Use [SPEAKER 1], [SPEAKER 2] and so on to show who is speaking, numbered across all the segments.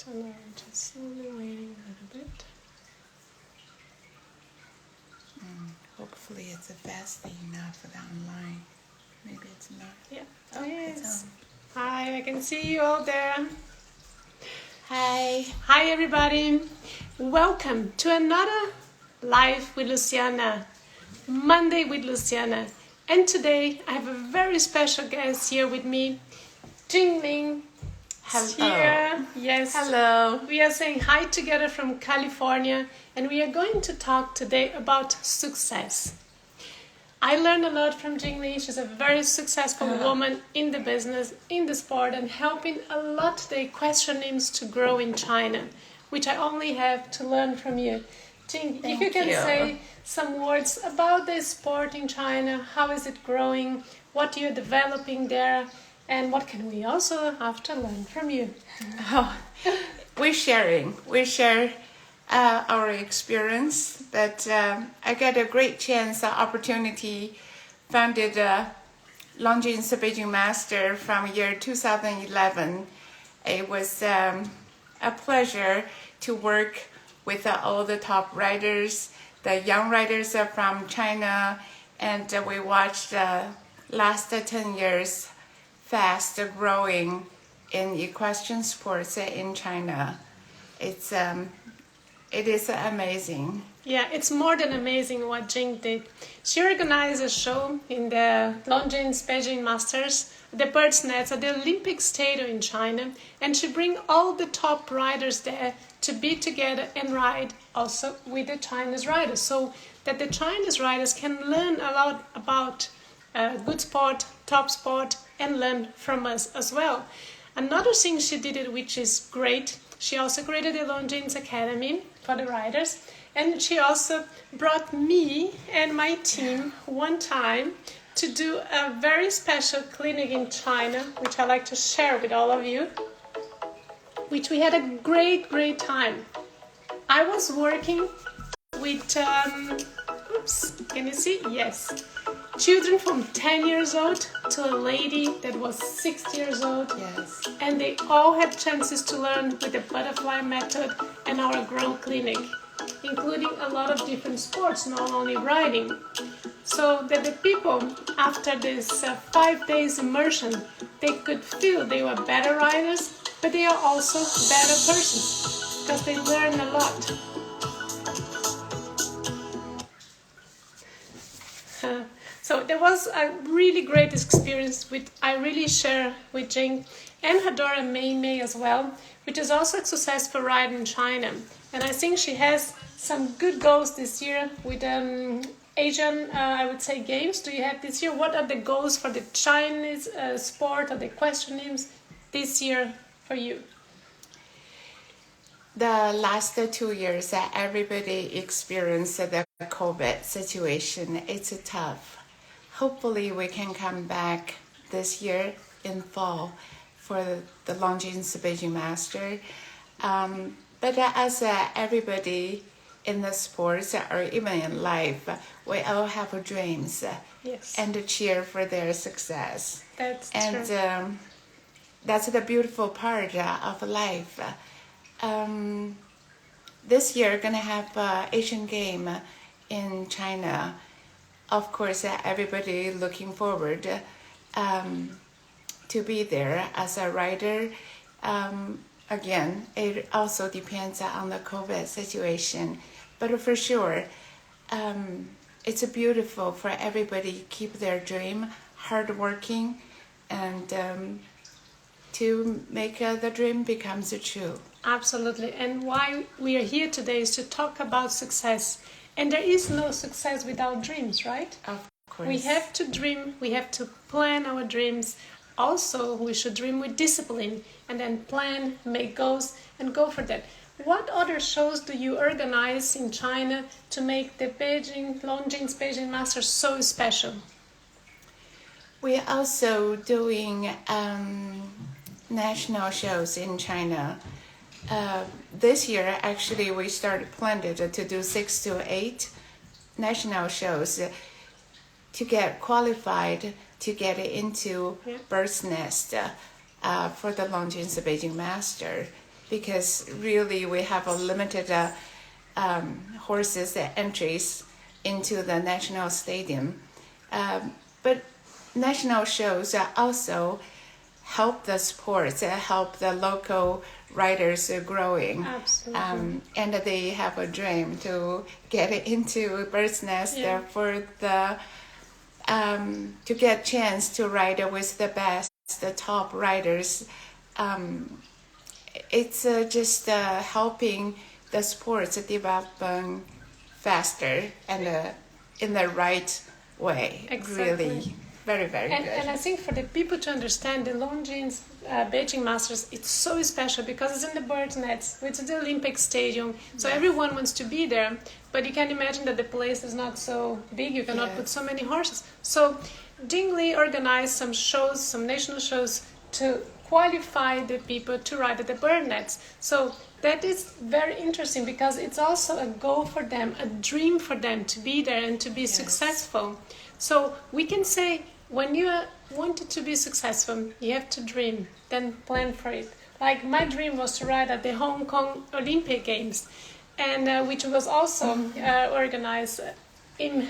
[SPEAKER 1] And I'm just slowly waiting a little bit.
[SPEAKER 2] Hopefully it's fast enough for the online. Maybe it's not.
[SPEAKER 1] Yeah.
[SPEAKER 2] Oh, it's
[SPEAKER 1] Yes.
[SPEAKER 2] on.
[SPEAKER 1] Hi, I can see you all there.
[SPEAKER 2] Hi.
[SPEAKER 1] Hi, everybody. Welcome to another Live with Luciana, Monday with Luciana. And today I have a very special guest here with me, Jingling.
[SPEAKER 2] Hello.
[SPEAKER 1] Here. Yes.
[SPEAKER 2] Hello.
[SPEAKER 1] We are saying hi together from California, and we are going to talk today about success. I learned a lot from Jingli. She's a very successful woman in the business, in the sport, and helping a lot the equestrian teams to grow in China, which I only have to learn from you. Jing, if you can say some words about this sport in China, how is it growing, what you're developing there, and what can we also have to learn from you?
[SPEAKER 2] Oh, we're sharing. We share our experience, but I got a great chance, opportunity, founded Longines Beijing Master from year 2011. It was a pleasure to work with all the top riders, the young riders from China, and we watched last 10 years fast growing in equestrian sports in China. It is amazing.
[SPEAKER 1] Yeah, it's more than amazing what Jing did. She organized a show in the Longines Beijing Masters, the Bird's Nest at the Olympic Stadium in China, and she bring all the top riders there to be together and ride also with the Chinese riders, so that the Chinese riders can learn a lot about good sport, top sport, and learn from us as well. Another thing she did it, which is great, she also created the Longines Academy for the riders, and she also brought me and my team one time to do a very special clinic in China, which I like to share with all of you, which we had a great time. I was working with, can you see? Yes. Children from 10 years old to a lady that was 6 years old.
[SPEAKER 2] Yes.
[SPEAKER 1] And they all had chances to learn with the butterfly method and our grow clinic, including a lot of different sports, not only riding. So that the people, after this 5 days immersion, they could feel they were better riders, but they are also better persons because they learn a lot. So there was a really great experience with I really share with Jing and her daughter Mei Mei as well, which is also a successful rider in China. And I think she has some good goals this year with Asian, I would say, games. Do you have this year? What are the goals for the Chinese sport or the equestrian teams this year for you?
[SPEAKER 2] The last 2 years, everybody experienced the COVID situation. It's tough. Hopefully, we can come back this year in fall for the Longines Beijing Master. But as everybody in the sports or even in life, we all have dreams.
[SPEAKER 1] Yes.
[SPEAKER 2] And cheer for their success.
[SPEAKER 1] That's
[SPEAKER 2] and
[SPEAKER 1] true.
[SPEAKER 2] That's the beautiful part of life. This year, gonna have Asian Game in China. Of course, everybody looking forward to be there as a rider. Again, it also depends on the COVID situation, but for sure, it's beautiful for everybody keep their dream, hardworking, and to make the dream becomes true.
[SPEAKER 1] Absolutely. And why we are here today is to talk about success. And there is no success without dreams, right?
[SPEAKER 2] Of course.
[SPEAKER 1] We have to dream, we have to plan our dreams. Also, we should dream with discipline and then plan, make goals, and go for that. What other shows do you organize in China to make the Longines Beijing Masters so special?
[SPEAKER 2] We're also doing national shows in China. This year, actually, we planned to do 6 to 8 national shows to get qualified to get into Bird's Nest for the Longines Beijing Master. because really we have a limited horses entries into the national stadium. But national shows also help the sports, help the local riders growing.
[SPEAKER 1] Absolutely.
[SPEAKER 2] And they have a dream to get into bird's nest for the to get chance to ride with the best, the top riders. It's just helping the sports develop faster and in the right way.
[SPEAKER 1] Exactly.
[SPEAKER 2] Really, very, very good.
[SPEAKER 1] And I think for the people to understand the Longines Beijing Masters, it's so special because it's in the bird nets, which is the Olympic Stadium. So everyone wants to be there, but you can imagine that the place is not so big. You cannot put so many horses. So Jing Li organized some shows, some national shows, to qualify the people to ride at the bird nets. So that is very interesting because it's also a goal for them, a dream for them to be there and to be successful. So we can say when you wanted to be successful, you have to dream, then plan for it. Like my dream was to ride at the Hong Kong Olympic Games, and which was also organized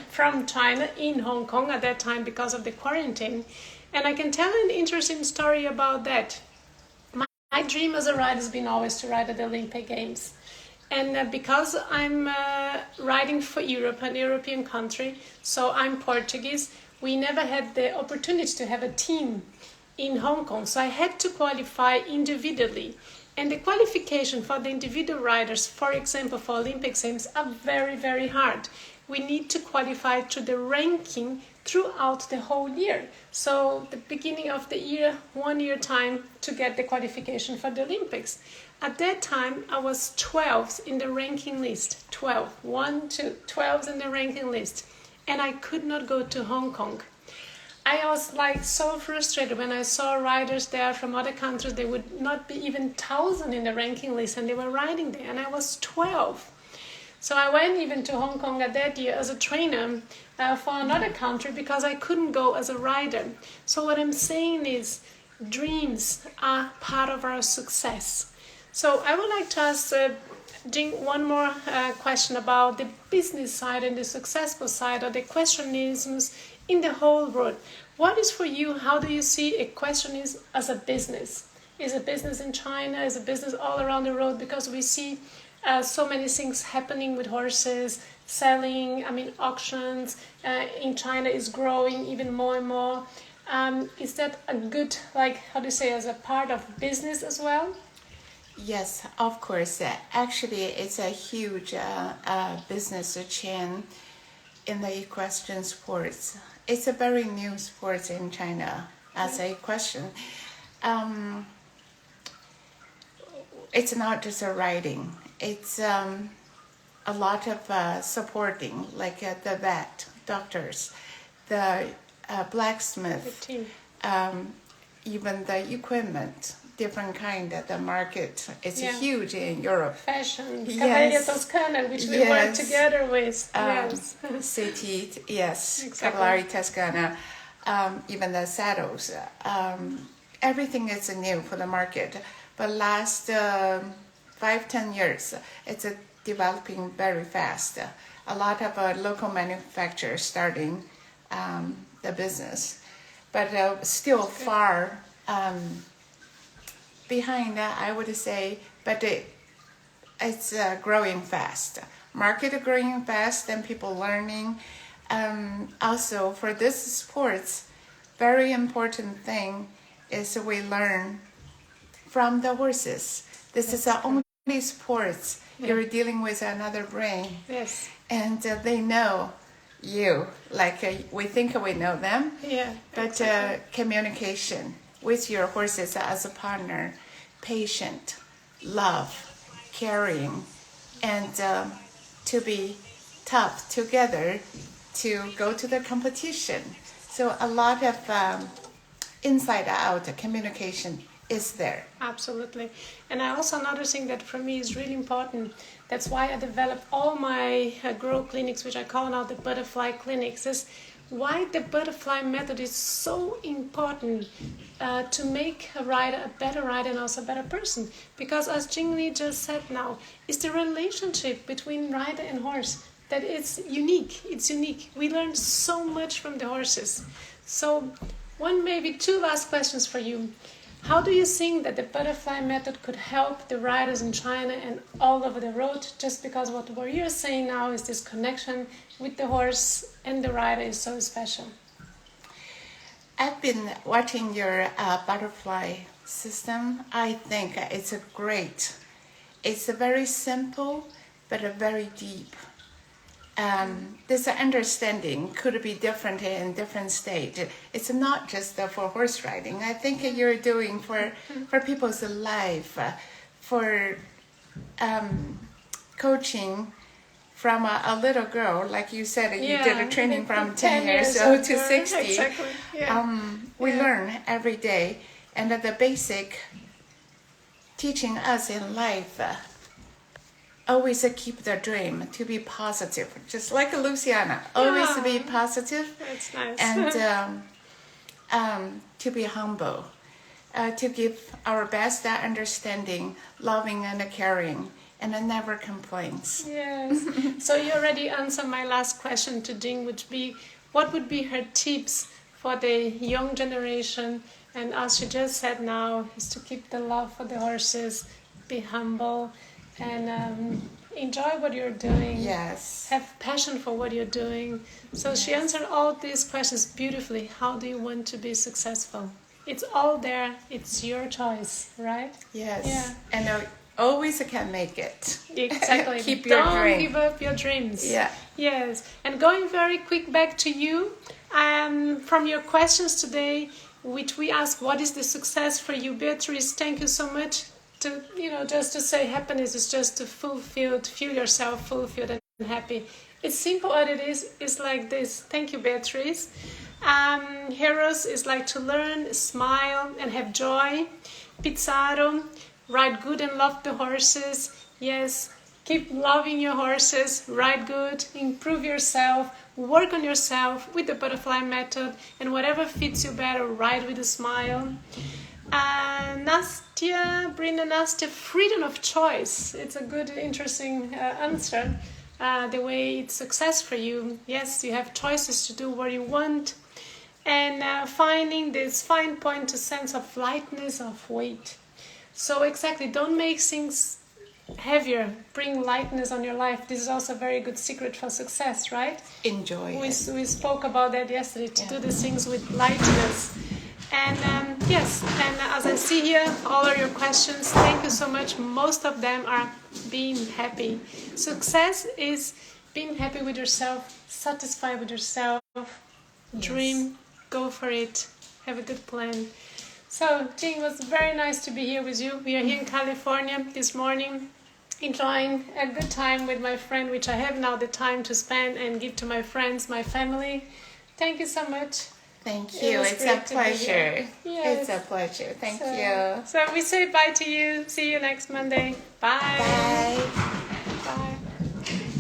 [SPEAKER 1] from China in Hong Kong at that time because of the quarantine. And I can tell an interesting story about that. My dream as a rider has been always to ride at the Olympic Games. And because I'm riding for Europe, an European country, so I'm Portuguese, we never had the opportunity to have a team in Hong Kong. So I had to qualify individually. And the qualification for the individual riders, for example, for Olympic Games, are very, very hard. We need to qualify to the ranking throughout the whole year. So the beginning of the year, 1 year time to get the qualification for the Olympics. At that time, I was 12th in the ranking list. 12, 1, 2, 12th in the ranking list. And I could not go to Hong Kong. I was like so frustrated when I saw riders there from other countries. They would not be even 1,000 in the ranking list and they were riding there. And I was 12. So I went even to Hong Kong at that year as a trainer for another country because I couldn't go as a rider. So what I'm saying is dreams are part of our success. So I would like to ask Jing one more question about the business side and the successful side, or the equestrianism in the whole world. What is for you, how do you see equestrianism as a business? Is a business in China, is a business all around the world? Because we see so many things happening with horses, selling, auctions in China is growing even more and more. Is that a good, as a part of business as well?
[SPEAKER 2] Yes, of course. Actually, it's a huge business chain in the equestrian sports. It's a very new sport in China as a equestrian. It's not just a riding. It's a lot of supporting, like the vet, doctors, the blacksmith, even the equipment, different kind of the market. It's huge in Europe.
[SPEAKER 1] Fashion, Cavalleria Toscana, which we work together with.
[SPEAKER 2] City, yes,
[SPEAKER 1] exactly.
[SPEAKER 2] Cavalleria Toscana, even the saddles. Everything is new for the market. But last 5-10 years, it's developing very fast. A lot of local manufacturers starting the business, but still far behind, I would say. But it's growing fast. Market growing fast, and people learning. Also, for this sports, very important thing is we learn from the horses. This is the only sports you're dealing with another brain.
[SPEAKER 1] Yes.
[SPEAKER 2] And they know you, like we think we know them.
[SPEAKER 1] Yeah.
[SPEAKER 2] But communication with your horses as a partner, patient, love, caring, and to be tough together to go to the competition. So a lot of inside out communication is there.
[SPEAKER 1] Absolutely. And I also another thing that for me is really important, that's why I developed all my grow clinics, which I call now the butterfly clinics, is why the butterfly method is so important to make a rider a better rider and also a better person. Because as Jingli just said now, it's the relationship between rider and horse that it's unique. It's unique. We learn so much from the horses. So maybe two last questions for you. How do you think that the butterfly method could help the riders in China and all over the road? Just because what you're saying now is this connection with the horse and the rider is so special.
[SPEAKER 2] I've been watching your butterfly system. I think it's it's a very simple, but a very deep. This understanding could be different in different states. It's not just for horse riding. I think you're doing for people's life, for coaching from a little girl, like you said, you did a training from 10 years old to 60.
[SPEAKER 1] Exactly. Yeah.
[SPEAKER 2] We learn every day, and the basic teaching us in life. Always keep the dream, to be positive, just like Luciana. Always be positive.
[SPEAKER 1] That's nice.
[SPEAKER 2] And to be humble, to give our best understanding, loving and caring, and never complaints.
[SPEAKER 1] Yes. So you already answered my last question to Jing, which be what would be her tips for the young generation? And as she just said now, is to keep the love for the horses, be humble, and enjoy what you're doing.
[SPEAKER 2] Yes.
[SPEAKER 1] Have passion for what you're doing. So she answered all these questions beautifully. How do you want to be successful? It's all there. It's your choice, right?
[SPEAKER 2] Yes.
[SPEAKER 1] Yeah.
[SPEAKER 2] And always can make it.
[SPEAKER 1] Exactly.
[SPEAKER 2] Keep your dream.
[SPEAKER 1] Don't give up your dreams.
[SPEAKER 2] Yeah.
[SPEAKER 1] Yes. And going very quick back to you, from your questions today, which we asked, what is the success for you, Beatrice? Thank you so much. Just to say happiness is just to feel yourself fulfilled and happy. It's simple as it is. It's like this. Thank you, Beatrice. Heroes is like to learn, smile, and have joy. Pizarro, ride good and love the horses. Yes, keep loving your horses, ride good, improve yourself, work on yourself with the butterfly method, and whatever fits you better, ride with a smile. Nastya, freedom of choice. It's a good, interesting answer. The way it's success for you. Yes, you have choices to do what you want. And finding this fine point to sense of lightness of weight. So exactly, don't make things heavier. Bring lightness on your life. This is also a very good secret for success, right?
[SPEAKER 2] Enjoy it.
[SPEAKER 1] We spoke about that yesterday, to do the things with lightness. And yes, and as I see here, all of your questions, thank you so much. Most of them are being happy. Success is being happy with yourself, satisfied with yourself, dream, go for it, have a good plan. So, Jing, it was very nice to be here with you. We are here in California this morning, enjoying a good time with my friend, which I have now the time to spend and give to my friends, my family. Thank you so much.
[SPEAKER 2] Thank you. It's a pleasure.
[SPEAKER 1] Yes.
[SPEAKER 2] It's a pleasure. Thank you.
[SPEAKER 1] So we say bye to you. See you next Monday. Bye.
[SPEAKER 2] Bye.